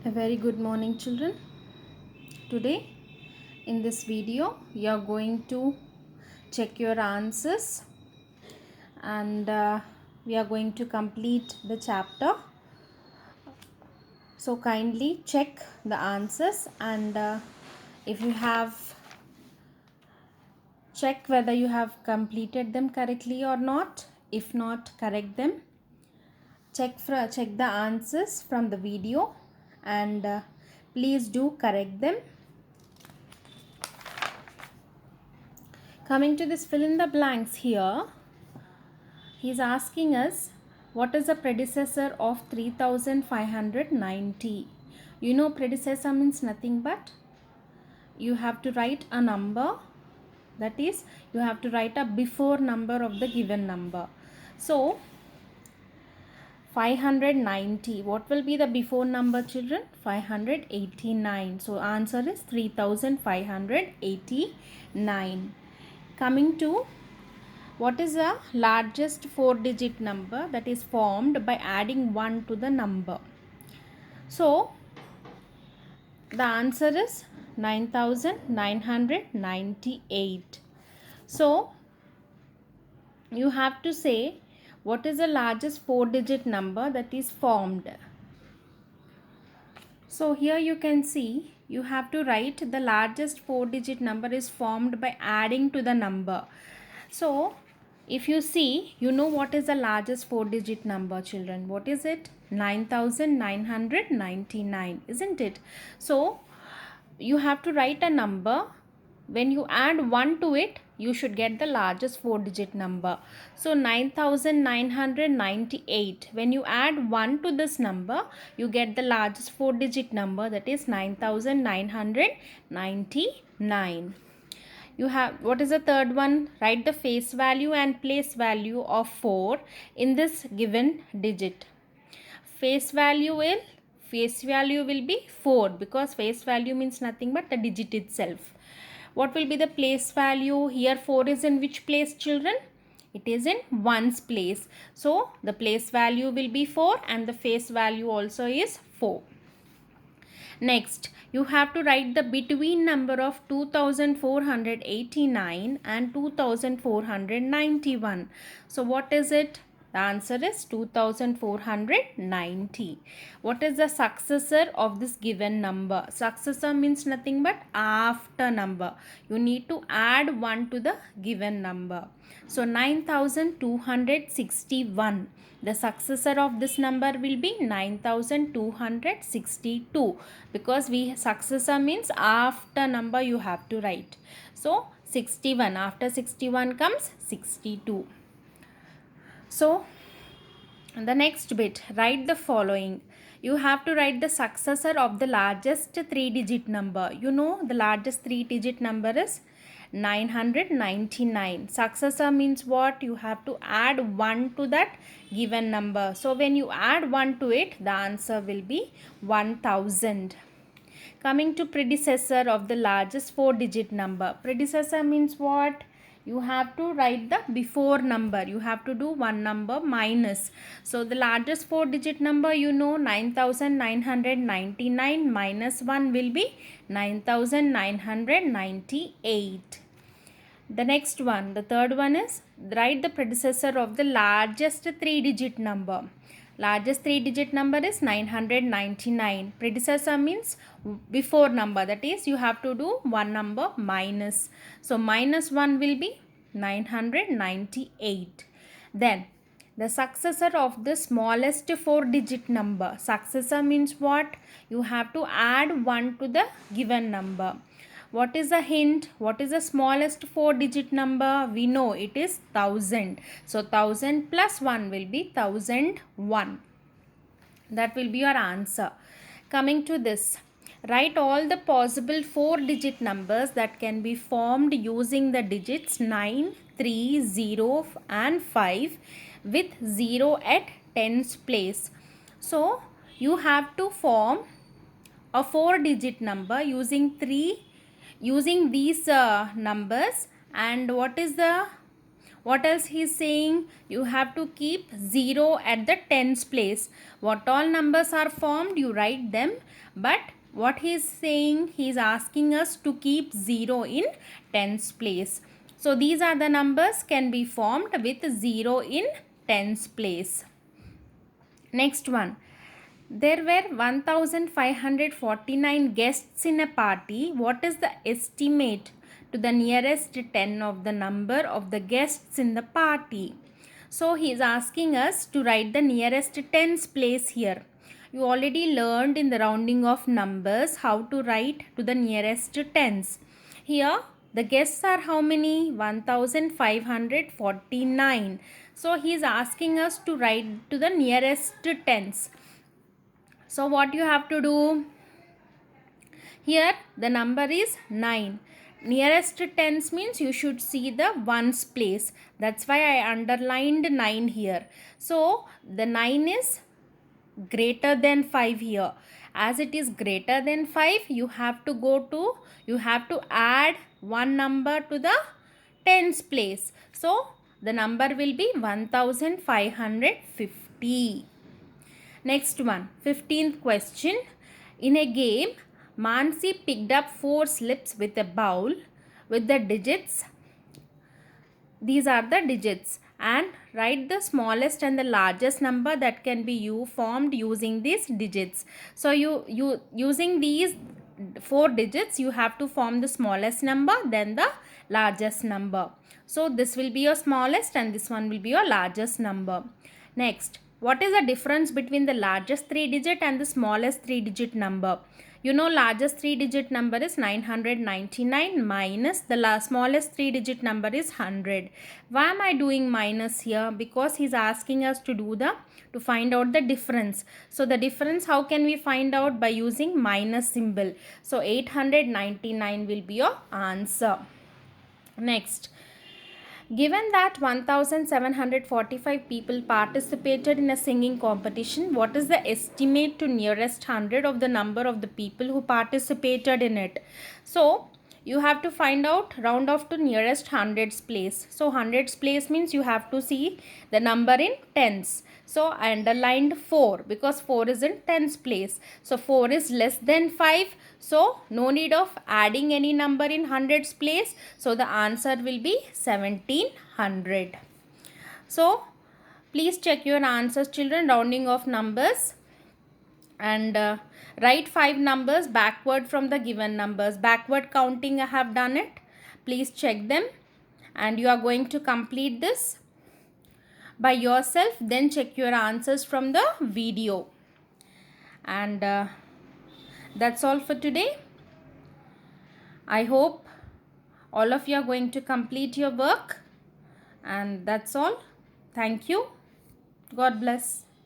A very good morning, children. Today in this video you are going to check your answers, and we are going to complete the chapter. So kindly check the answers, and if you have, check whether you have completed them correctly or not. If not, correct them. Check the answers from the video, and please do correct them. Coming to this fill in the blanks here, he is asking us what is the predecessor of 3590. You know, predecessor means nothing but you have to write a number, that is, you have to write a before number of the given number. So 590, what will be the before number, children? 589. So answer is 3589. Coming to what is the largest 4-digit number that is formed by adding 1 to the number? So the answer is 9998. So you have to say what is the largest 4-digit number that is formed. So here you can see you have to write the largest 4-digit number is formed by adding to the number. So if you see, you know what is the largest 4-digit number, children? What is it? 9999, isn't it? So you have to write a number. When you add 1 to it, you should get the largest 4-digit number. So 9998. When you add 1 to this number, you get the largest 4-digit number, that is 9999. You have, what is the third one? Write the face value and place value of 4 in this given digit. Face value will be 4, because face value means nothing but the digit itself. What will be the place value? Here 4 is in which place, children? It is in ones place. So the place value will be 4 and the face value also is 4. Next, you have to write the between number of 2489 and 2491. So what is it? The answer is 2490. What is the successor of this given number? Successor means nothing but after number. You need to add 1 to the given number. So 9261. The successor of this number will be 9262, because successor means after number you have to write. So 61, after 61 comes 62. So the next bit, write the following. You have to write the successor of the largest 3-digit number. You know the largest 3-digit number is 999. Successor means what? You have to add 1 to that given number. So when you add 1 to it, the answer will be 1000. Coming to predecessor of the largest 4-digit number. Predecessor means what? You have to write the before number. You have to do one number minus. So the largest 4-digit number, you know, 9999 minus 1 will be 9998. The next one, the third one is write the predecessor of the largest 3-digit number. Largest 3-digit number is 999. Predecessor means before number, that is you have to do one number minus. So minus 1 will be 998. Then the successor of the smallest 4-digit number. Successor means what? You have to add 1 to the given number. What is the hint? What is the smallest 4-digit number? We know it is 1000. So 1000 plus 1 will be 1001. That will be your answer. Coming to this, write all the possible 4-digit numbers that can be formed using the digits 9, 3, 0 and 5 with 0 at tens place. So you have to form a 4-digit number using these numbers. And what is the What else he's saying? You have to keep 0 at the tens place. What all numbers are formed, you write them. But what he's saying, he's asking us to keep 0 in tens place. So these are the numbers can be formed with 0 in tens place. Next one. There were 1549 guests in a party. What is the estimate to the nearest 10 of the number of the guests in the party? So he is asking us to write the nearest tens place here. You already learned in the rounding of numbers how to write to the nearest tens. Here the guests are how many? 1549. So he is asking us to write to the nearest tens. So what you have to do? Here the number is 9. Nearest tens means you should see the ones place. That's why I underlined 9 here. So the 9 is greater than 5 here. As it is greater than 5, you have to add one number to the tens place. So the number will be 1550. Next one, 15th question. In a game, Mansi picked up 4 slips with a bowl with the digits. These are the digits, and write the smallest and the largest number that can be formed using these digits. So you using these 4 digits, you have to form the smallest number, then the largest number. So this will be your smallest and this one will be your largest number. Next, what is the difference between the largest 3 digit and the smallest 3 digit number? You know, largest 3 digit number is 999 minus the smallest 3 digit number is 100. Why am I doing minus here? Because he's asking us to find out the difference. So the difference, how can we find out? By using minus symbol. So 899 will be your answer. Next, given that 1745 people participated in a singing competition, what is the estimate to nearest 100 of the number of the people who participated in it? So you have to find out, round off to nearest hundreds place. So hundreds place means you have to see the number in tens. So I underlined 4 because 4 is in tens place. So 4 is less than 5. So no need of adding any number in hundreds place. So the answer will be 1700. So please check your answers, children, rounding off numbers. And write 5 numbers backward from the given numbers. Backward counting I have done it. Please check them. And you are going to complete this by yourself. Then check your answers from the video. And that's all for today. I hope all of you are going to complete your work. And that's all. Thank you. God bless.